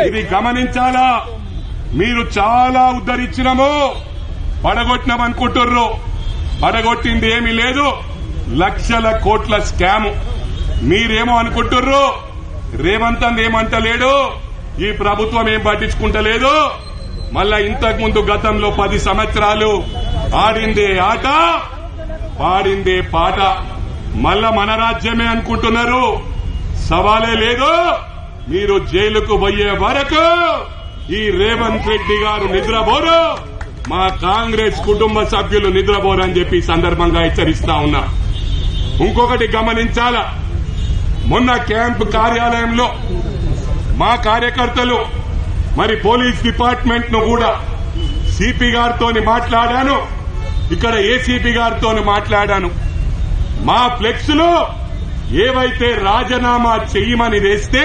ఇది గమనించాలా. మీరు చాలా ఉద్ధరించినము, పడగొట్టినామనుకుంటుర్రు. పడగొట్టింది ఏమీ లేదు. లక్షల కోట్ల స్కాము. మీరేమో అనుకుంటుర్రు. రేవంత్ అన్న ఏమంటలేడు, ఈ ప్రభుత్వం ఏం పట్టించుకుంటలేదు. మళ్ళా ఇంతకు ముందు గతంలో 10 సంవత్సరాలు ఆడిందే ఆట, పాడిందే పాట. మళ్ళా మన రాజ్యమే అనుకుంటున్నారు. సవాలే లేదు. మీరు జైలుకు పోయే వరకు ఈ రేవంత్ రెడ్డి గారు నిద్రపోరు, మా కాంగ్రెస్ కుటుంబ సభ్యులు నిద్రపోరని చెప్పి సందర్భంగా హెచ్చరిస్తా ఉన్నా. ఇంకొకటి గమనించాలా, మొన్న క్యాంప్ కార్యాలయంలో మా కార్యకర్తలు మరి పోలీస్ డిపార్ట్మెంట్ ను కూడా సిపి గారితో మాట్లాడాను, ఇక్కడ ఏసీపీ గారితో మాట్లాడాను. మా ఫ్లెక్స్ లో ఏవైతే రాజీనామా చెయ్యమని వేస్తే